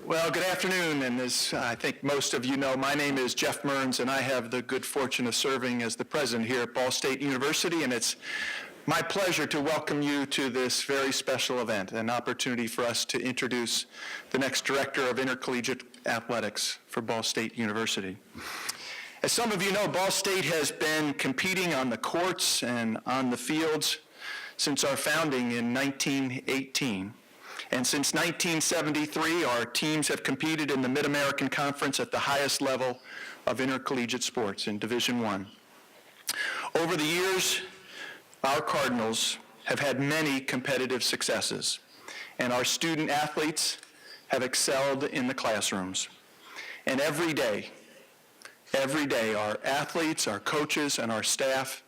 Well, good afternoon, and as I think most of you know, my name is Jeff Mearns, and I have the good fortune of serving as the president here at Ball State University, and it's my pleasure to welcome you to this very special event, an opportunity for us to introduce the next director of intercollegiate athletics for Ball State University. As some of you know, Ball State has been competing on the courts and on the fields since our founding in 1918. And since 1973, our teams have competed in the Mid-American Conference at the highest level of intercollegiate sports in Division I. Over the years, our Cardinals have had many competitive successes, and our student athletes have excelled in the classrooms. And every day, our athletes, our coaches, and our staff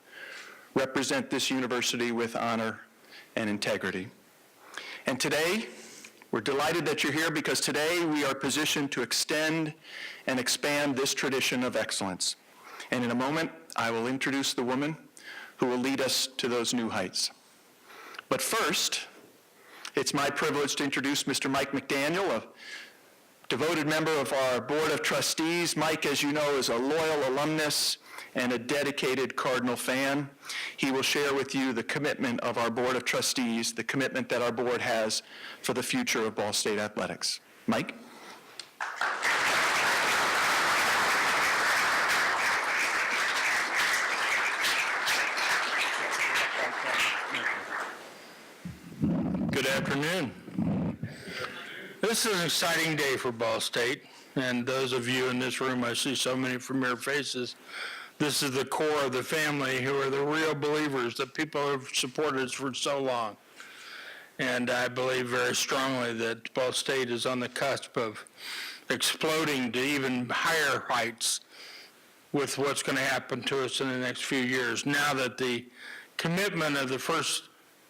represent this university with honor and integrity. And today, we're delighted that you're here because today we are positioned to extend and expand this tradition of excellence. And in a moment, I will introduce the woman who will lead us to those new heights. But first, it's my privilege to introduce Mr. Mike McDaniel, a devoted member of our Board of Trustees. Mike, as you know, is a loyal alumnus and a dedicated Cardinal fan. He will share with you the commitment of our Board of Trustees, the commitment that our board has for the future of Ball State athletics. Mike? Good afternoon. This is an exciting day for Ball State, and those of you in this room, I see so many familiar faces. This is the core of the family who are the real believers, the people who have supported us for so long. And I believe very strongly that Ball State is on the cusp of exploding to even higher heights with what's going to happen to us in the next few years. Now that the commitment of the first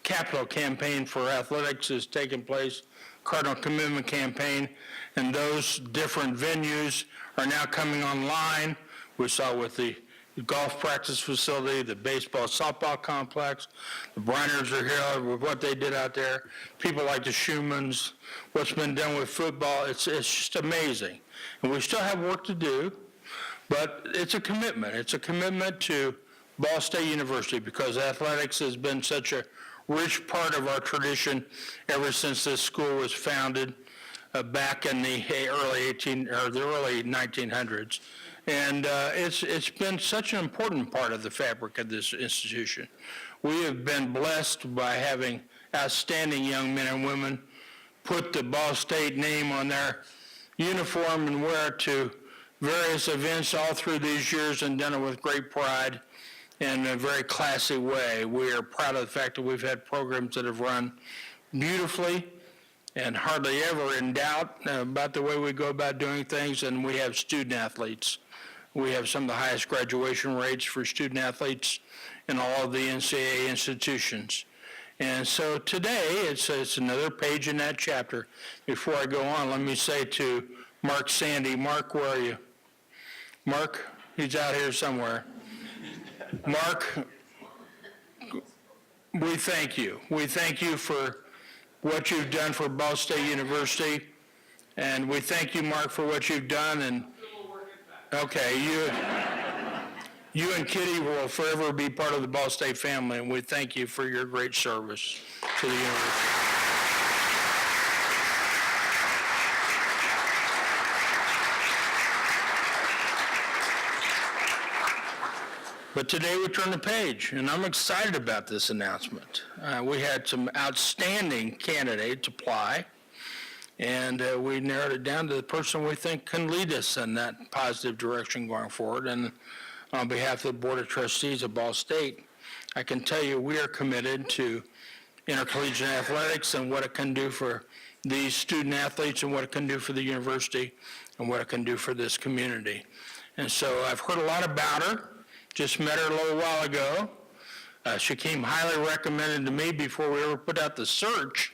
capital campaign for athletics has taken place, Cardinal Commitment Campaign, and those different venues are now coming online. We saw with the golf practice facility, the baseball, softball complex, the Briners are here with what they did out there, people like the Schumans, what's been done with football, it's just amazing. And we still have work to do, but it's a commitment. It's a commitment to Ball State University because athletics has been such a rich part of our tradition ever since this school was founded back in the early 1900s. And it's been such an important part of the fabric of this institution. We have been blessed by having outstanding young men and women put the Ball State name on their uniform and wear it to various events all through these years and done it with great pride in a very classy way. We are proud of the fact that we've had programs that have run beautifully and hardly ever in doubt about the way we go about doing things, and we have student athletes. We have some of the highest graduation rates for student athletes in all of the NCAA institutions. And so today, it's another page in that chapter. Before I go on, let me say to Mark Sandy, Mark, where are you? Mark, he's out here somewhere. Mark, we thank you. We thank you for what you've done for Ball State University, and we thank you, Mark, for what you've done. And okay, you and Kitty will forever be part of the Ball State family, and we thank you for your great service to the university. But today we turn the page, and I'm excited about this announcement. We had some outstanding candidates apply, and we narrowed it down to the person we think can lead us in that positive direction going forward. And on behalf of the Board of Trustees of Ball State, I can tell you we are committed to intercollegiate athletics and what it can do for these student athletes and what it can do for the university and what it can do for this community. And so I've heard a lot about her. Just met her a little while ago. She came highly recommended to me before we ever put out the search,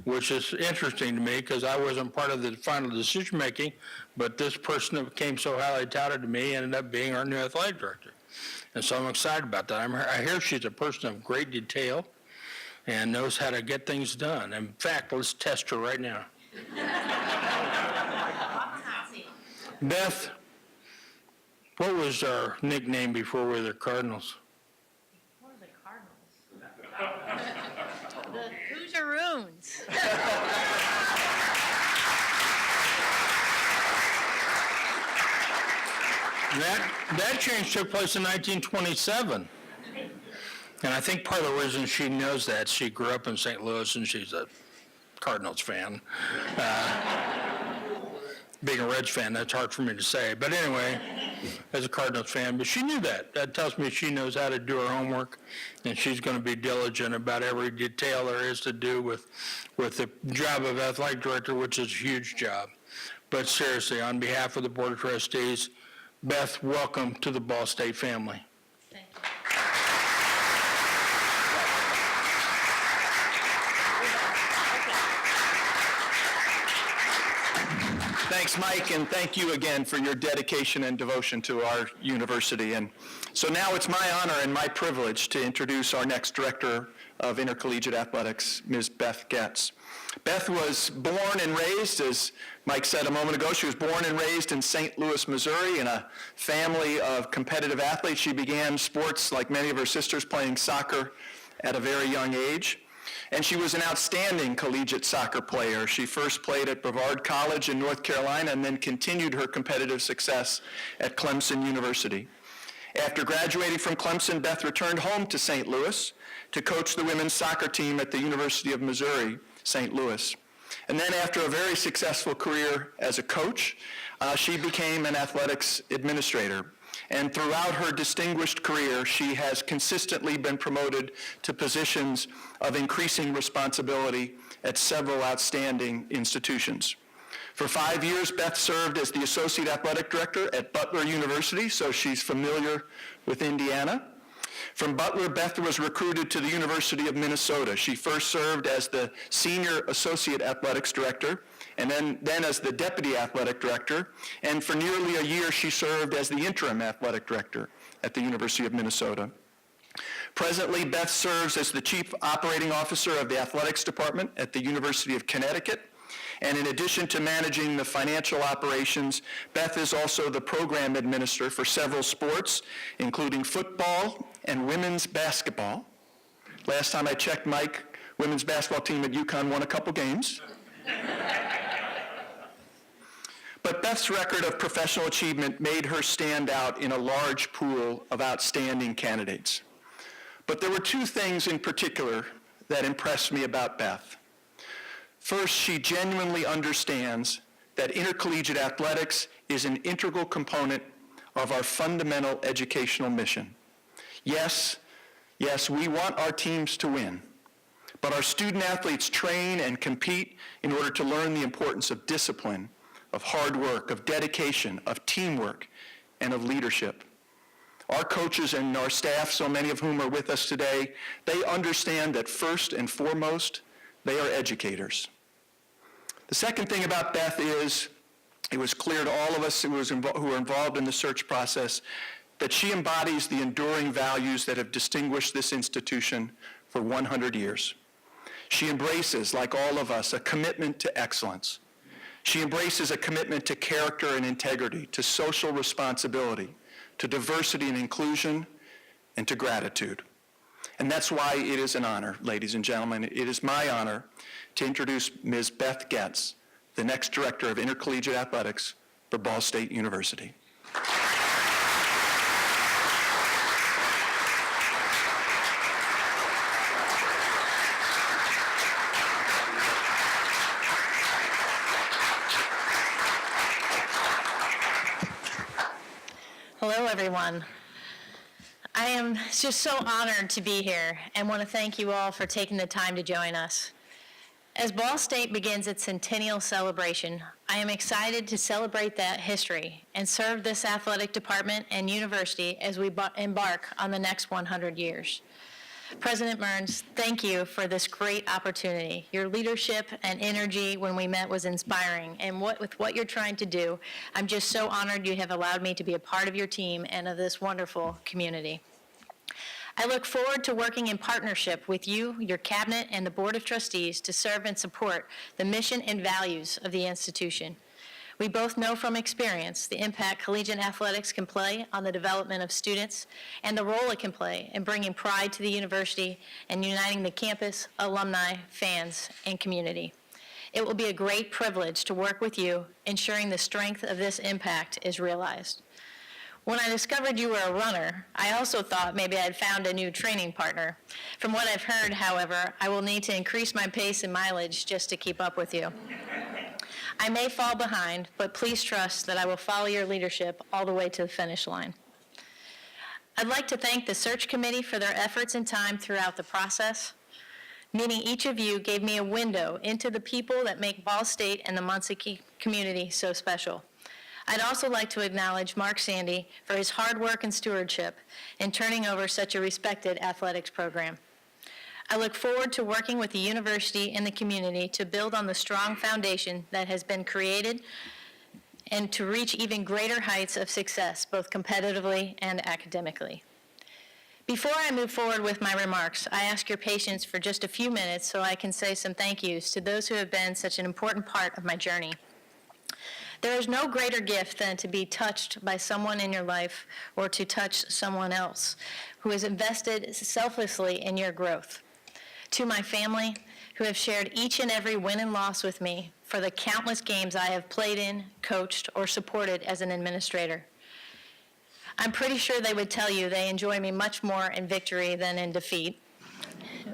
which is interesting to me because I wasn't part of the final decision making, but this person that came so highly touted to me ended up being our new athletic director. And so I'm excited about that. I hear she's a person of great detail and knows how to get things done. In fact, let's test her right now. Beth, what was our nickname before we were the Cardinals? What are the Cardinals? The Hoosier-oons. That change took place in 1927. And I think part of the reason she knows that, she grew up in St. Louis and she's a Cardinals fan. Being a Reds fan, that's hard for me to say. But anyway, as a Cardinals fan, but she knew that. That tells me she knows how to do her homework, and she's going to be diligent about every detail there is to do with the job of athletic director, which is a huge job. But seriously, on behalf of the Board of Trustees, Beth, welcome to the Ball State family. Thank you. Thanks, Mike, and thank you again for your dedication and devotion to our university. And so now it's my honor and my privilege to introduce our next Director of Intercollegiate Athletics, Ms. Beth Goetz. Beth was born and raised, as Mike said a moment ago, she was born and raised in St. Louis, Missouri, in a family of competitive athletes. She began sports, like many of her sisters, playing soccer at a very young age. And she was an outstanding collegiate soccer player. She first played at Brevard College in North Carolina and then continued her competitive success at Clemson University. After graduating from Clemson, Beth returned home to St. Louis to coach the women's soccer team at the University of Missouri, St. Louis. And then after a very successful career as a coach, she became an athletics administrator. And throughout her distinguished career, she has consistently been promoted to positions of increasing responsibility at several outstanding institutions. For 5 years, Beth served as the Associate Athletic Director at Butler University, so she's familiar with Indiana. From Butler, Beth was recruited to the University of Minnesota. She first served as the Senior Associate Athletics Director, and then as the Deputy Athletic Director, and for nearly a year she served as the Interim Athletic Director at the University of Minnesota. Presently, Beth serves as the Chief Operating Officer of the Athletics Department at the University of Connecticut, and in addition to managing the financial operations, Beth is also the program administrator for several sports, including football and women's basketball. Last time I checked, Mike, women's basketball team at UConn won a couple games. But Beth's record of professional achievement made her stand out in a large pool of outstanding candidates. But there were two things in particular that impressed me about Beth. First, she genuinely understands that intercollegiate athletics is an integral component of our fundamental educational mission. Yes, we want our teams to win, but our student athletes train and compete in order to learn the importance of discipline, of hard work, of dedication, of teamwork, and of leadership. Our coaches and our staff, so many of whom are with us today, they understand that first and foremost, they are educators. The second thing about Beth is, it was clear to all of us who were involved in the search process that she embodies the enduring values that have distinguished this institution for 100 years. She embraces, like all of us, a commitment to excellence. She embraces a commitment to character and integrity, to social responsibility, to diversity and inclusion, and to gratitude. And that's why it is an honor, ladies and gentlemen. It is my honor to introduce Ms. Beth Goetz, the next Director of Intercollegiate Athletics for Ball State University. Hello, everyone. I am just so honored to be here and want to thank you all for taking the time to join us. As Ball State begins its centennial celebration, I am excited to celebrate that history and serve this athletic department and university as we embark on the next 100 years. President Mearns, thank you for this great opportunity. Your leadership and energy when we met was inspiring, and with what you're trying to do, I'm just so honored you have allowed me to be a part of your team and of this wonderful community. I look forward to working in partnership with you, your cabinet, and the Board of Trustees to serve and support the mission and values of the institution. We both know from experience the impact collegiate athletics can play on the development of students and the role it can play in bringing pride to the university and uniting the campus, alumni, fans, and community. It will be a great privilege to work with you, ensuring the strength of this impact is realized. When I discovered you were a runner, I also thought maybe I had found a new training partner. From what I've heard, however, I will need to increase my pace and mileage just to keep up with you. I may fall behind, but please trust that I will follow your leadership all the way to the finish line. I'd like to thank the search committee for their efforts and time throughout the process. Meeting each of you gave me a window into the people that make Ball State and the Muncie community so special. I'd also like to acknowledge Mark Sandy for his hard work and stewardship in turning over such a respected athletics program. I look forward to working with the university and the community to build on the strong foundation that has been created and to reach even greater heights of success, both competitively and academically. Before I move forward with my remarks, I ask your patience for just a few minutes so I can say some thank yous to those who have been such an important part of my journey. There is no greater gift than to be touched by someone in your life or to touch someone else who has invested selflessly in your growth. To my family, who have shared each and every win and loss with me for the countless games I have played in, coached, or supported as an administrator. I'm pretty sure they would tell you they enjoy me much more in victory than in defeat.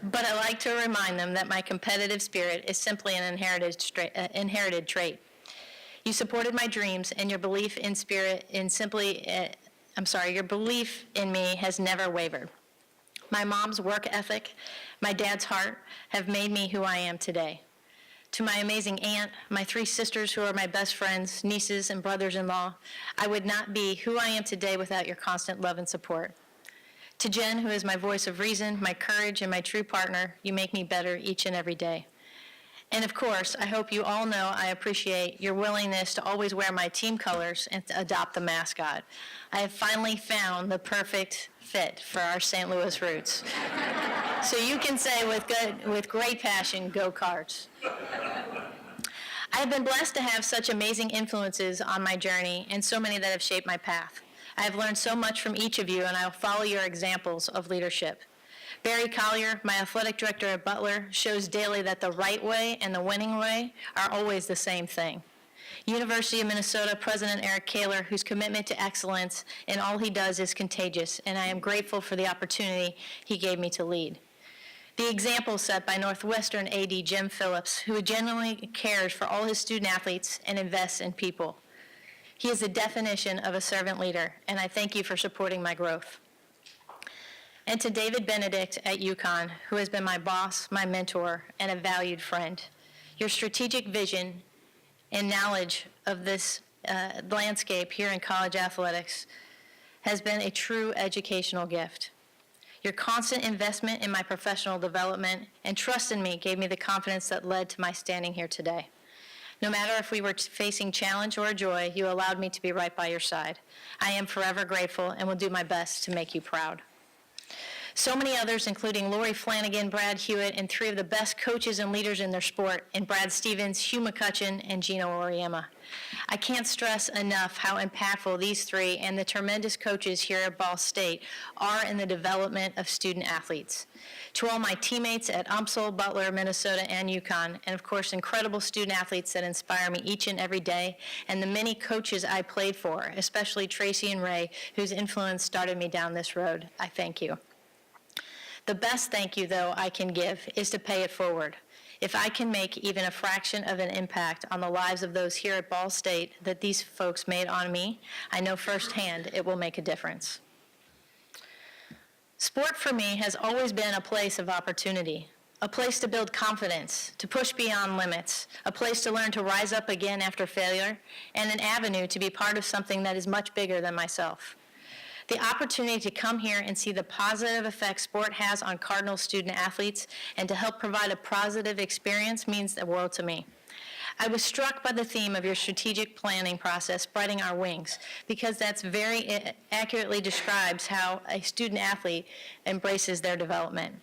But I like to remind them that my competitive spirit is simply an inherited trait. You supported my dreams, and your belief in your belief in me has never wavered. My mom's work ethic, my dad's heart have made me who I am today. To my amazing aunt, my 3 sisters who are my best friends, nieces and brothers-in-law, I would not be who I am today without your constant love and support. To Jen, who is my voice of reason, my courage, and my true partner, you make me better each and every day. And of course, I hope you all know I appreciate your willingness to always wear my team colors and to adopt the mascot. I have finally found the perfect fit for our St. Louis roots. So you can say with great passion, go Cards. I have been blessed to have such amazing influences on my journey and so many that have shaped my path. I have learned so much from each of you, and I will follow your examples of leadership. Barry Collier, my athletic director at Butler, shows daily that the right way and the winning way are always the same thing. University of Minnesota President Eric Kaler, whose commitment to excellence in all he does is contagious, and I am grateful for the opportunity he gave me to lead. The example set by Northwestern AD Jim Phillips, who genuinely cares for all his student athletes and invests in people. He is the definition of a servant leader, and I thank you for supporting my growth. And to David Benedict at UConn, who has been my boss, my mentor, and a valued friend. Your strategic vision and knowledge of this landscape here in college athletics has been a true educational gift. Your constant investment in my professional development and trust in me gave me the confidence that led to my standing here today. No matter if we were facing challenge or joy, you allowed me to be right by your side. I am forever grateful and will do my best to make you proud. So many others, including Lori Flanagan, Brad Hewitt, and 3 of the best coaches and leaders in their sport, in Brad Stevens, Hugh McCutcheon, and Gino Auriemma. I can't stress enough how impactful these 3 and the tremendous coaches here at Ball State are in the development of student athletes. To all my teammates at UMSL, Butler, Minnesota, and UConn, and of course incredible student athletes that inspire me each and every day, and the many coaches I played for, especially Tracy and Ray, whose influence started me down this road, I thank you. The best thank you, though, I can give is to pay it forward. If I can make even a fraction of an impact on the lives of those here at Ball State that these folks made on me, I know firsthand it will make a difference. Sport for me has always been a place of opportunity, a place to build confidence, to push beyond limits, a place to learn to rise up again after failure, and an avenue to be part of something that is much bigger than myself. The opportunity to come here and see the positive effects sport has on Cardinal student athletes and to help provide a positive experience means the world to me. I was struck by the theme of your strategic planning process, Spreading Our Wings, because that's very accurately describes how a student athlete embraces their development.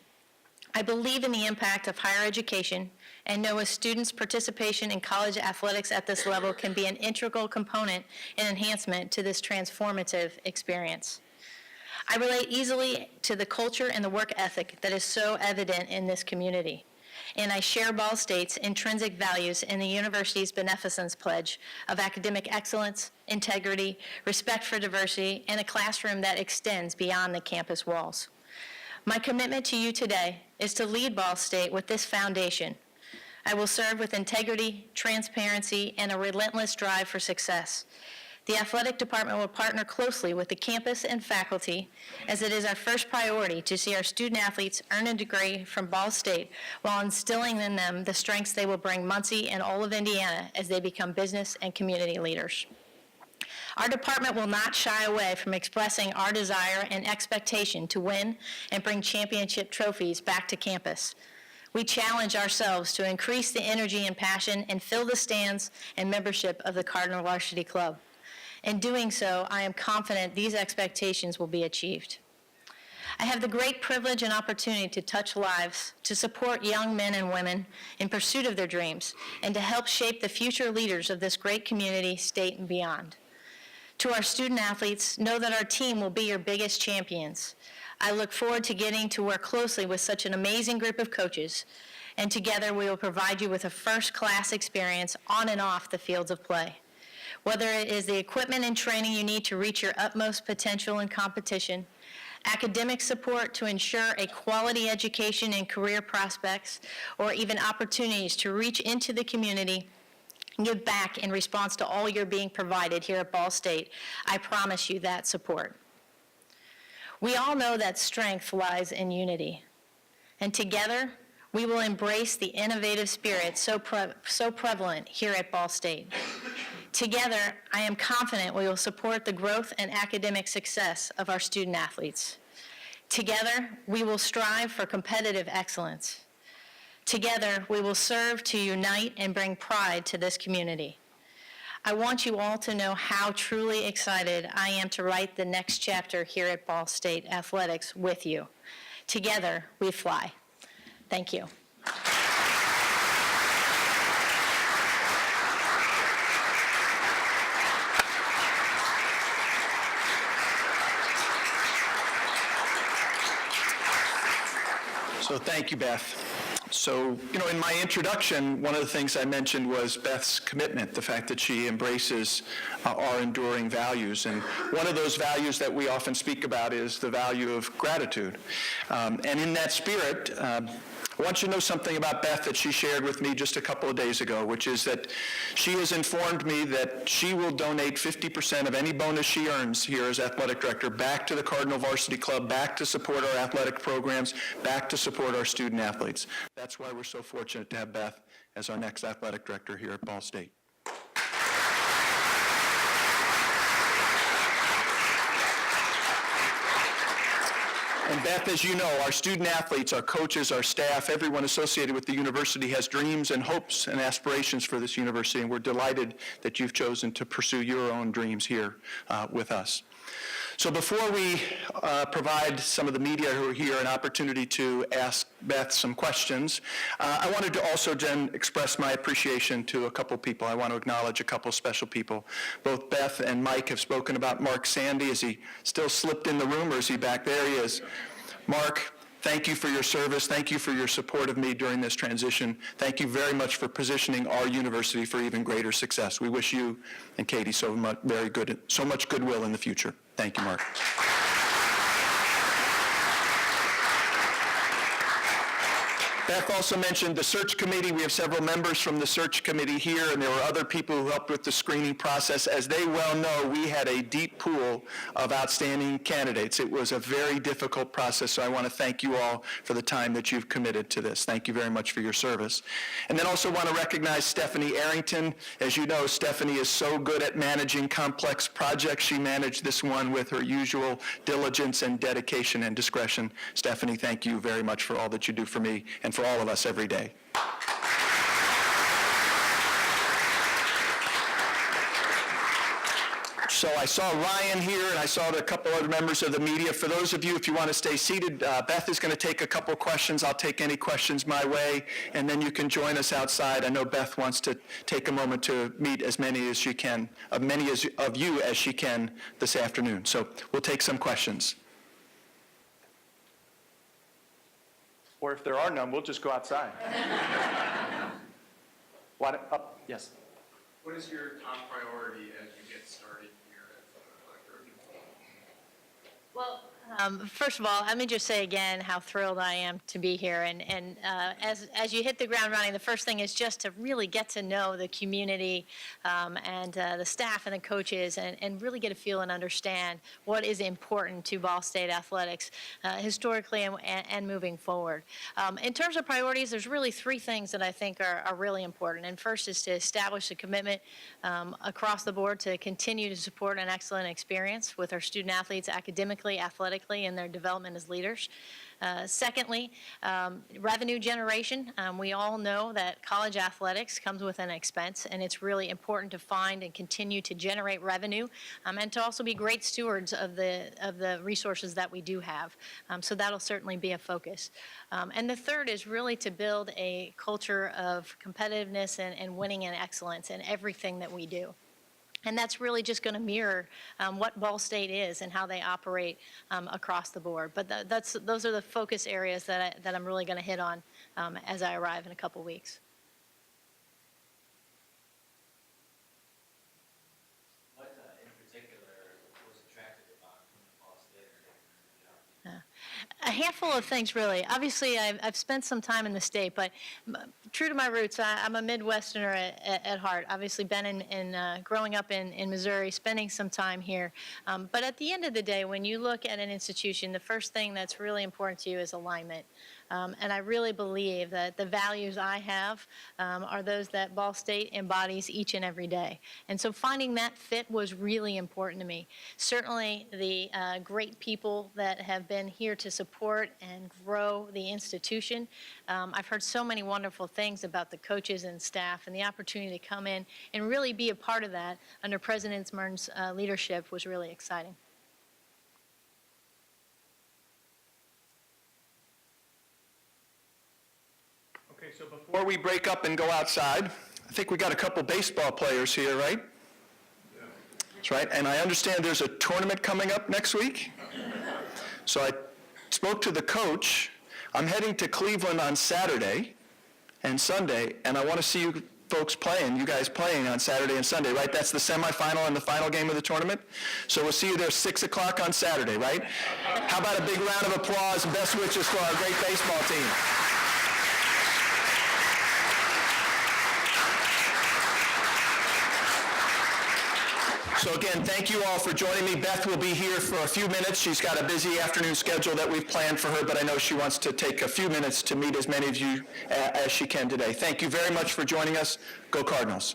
I believe in the impact of higher education and know a student's participation in college athletics at this level can be an integral component and enhancement to this transformative experience. I relate easily to the culture and the work ethic that is so evident in this community, and I share Ball State's intrinsic values in the university's beneficence pledge of academic excellence, integrity, respect for diversity, and a classroom that extends beyond the campus walls. My commitment to you today is to lead Ball State with this foundation. I will serve with integrity, transparency, and a relentless drive for success. The athletic department will partner closely with the campus and faculty, as it is our first priority to see our student athletes earn a degree from Ball State while instilling in them the strengths they will bring Muncie and all of Indiana as they become business and community leaders. Our department will not shy away from expressing our desire and expectation to win and bring championship trophies back to campus. We challenge ourselves to increase the energy and passion and fill the stands and membership of the Cardinal Varsity Club. In doing so, I am confident these expectations will be achieved. I have the great privilege and opportunity to touch lives, to support young men and women in pursuit of their dreams, and to help shape the future leaders of this great community, state, and beyond. To our student athletes, know that our team will be your biggest champions. I look forward to getting to work closely with such an amazing group of coaches, and together we will provide you with a first-class experience on and off the fields of play. Whether it is the equipment and training you need to reach your utmost potential in competition, academic support to ensure a quality education and career prospects, or even opportunities to reach into the community and give back in response to all you're being provided here at Ball State, I promise you that support. We all know that strength lies in unity, and together we will embrace the innovative spirit so prevalent here at Ball State. Together, I am confident we will support the growth and academic success of our student athletes. Together, we will strive for competitive excellence. Together, we will serve to unite and bring pride to this community. I want you all to know how truly excited I am to write the next chapter here at Ball State Athletics with you. Together, we fly. Thank you. So thank you, Beth. So, in my introduction, one of the things I mentioned was Beth's commitment, the fact that she embraces our enduring values. And one of those values that we often speak about is the value of gratitude. And in that spirit, I want you to know something about Beth that she shared with me just a couple of days ago, which is that she has informed me that she will donate 50% of any bonus she earns here as athletic director back to the Cardinal Varsity Club, back to support our athletic programs, back to support our student athletes. That's why we're so fortunate to have Beth as our next athletic director here at Ball State. And Beth, as you know, our student athletes, our coaches, our staff, everyone associated with the university has dreams and hopes and aspirations for this university, and we're delighted that you've chosen to pursue your own dreams here with us. So before we provide some of the media who are here an opportunity to ask Beth some questions, I wanted to also, Jen, express my appreciation to a couple people. I want to acknowledge a couple special people. Both Beth and Mike have spoken about Mark Sandy. Is he still slipped in the room, or is he back there? He is. Mark, thank you for your service. Thank you for your support of me during this transition. Thank you very much for positioning our university for even greater success. We wish you and Katie so much goodwill in the future. Thank you, Mark. Beth also mentioned the search committee. We have several members from the search committee here, and there were other people who helped with the screening process. As they well know, we had a deep pool of outstanding candidates. It was a very difficult process, so I want to thank you all for the time that you've committed to this. Thank you very much for your service. And then also want to recognize Stephanie Arrington. As you know, Stephanie is so good at managing complex projects. She managed this one with her usual diligence and dedication and discretion. Stephanie, thank you very much for all that you do for me and for all of us every day. So I saw Ryan here, and I saw a couple other members of the media. For those of you, if you want to stay seated, Beth is going to take a couple questions. I'll take any questions my way, and then you can join us outside. I know Beth wants to take a moment to meet as many as she can, of you as she can this afternoon. So we'll take some questions. Or if there are none, we'll just go outside. Yes. What is your top priority as you get started here at Collector? Well, first of all, let me just say again how thrilled I am to be here. And as you hit the ground running, the first thing is just to really get to know the community and the staff and the coaches and really get a feel and understand what is important to Ball State athletics historically and moving forward. In terms of priorities, there's really three things that I think are really important. And first is to establish a commitment across the board to continue to support an excellent experience with our student athletes academically, athletically, in their development as leaders. Secondly, revenue generation. We all know that college athletics comes with an expense, and it's really important to find and continue to generate revenue and to also be great stewards of the resources that we do have. So that'll certainly be a focus. And the third is really to build a culture of competitiveness and winning and excellence in everything that we do. And that's really just going to mirror what Ball State is and how they operate across the board. But those are the focus areas that I'm really going to hit on as I arrive in a couple weeks. What in particular was attractive about Ball State? A handful of things, really. Obviously, I've spent some time in the state, but true to my roots, I'm a Midwesterner at heart. Obviously, been growing up in Missouri, spending some time here. But at the end of the day, when you look at an institution, the first thing that's really important to you is alignment. And I really believe that the values I have are those that Ball State embodies each and every day. And so finding that fit was really important to me. Certainly the great people that have been here to support and grow the institution. I've heard so many wonderful things about the coaches and staff, and the opportunity to come in and really be a part of that under President Mern's leadership was really exciting. Okay, so before we break up and go outside, I think we got a couple baseball players here, right? Yeah. That's right, and I understand there's a tournament coming up next week. So I spoke to the coach. I'm heading to Cleveland on Saturday and Sunday, and I want to see you folks playing, you guys playing on Saturday and Sunday, right? That's the semifinal and the final game of the tournament. So we'll see you there 6 o'clock on Saturday, right? How about a big round of applause and best wishes for our great baseball team. So again, thank you all for joining me. Beth will be here for a few minutes. She's got a busy afternoon schedule that we've planned for her, but I know she wants to take a few minutes to meet as many of you as she can today. Thank you very much for joining us. Go Cardinals.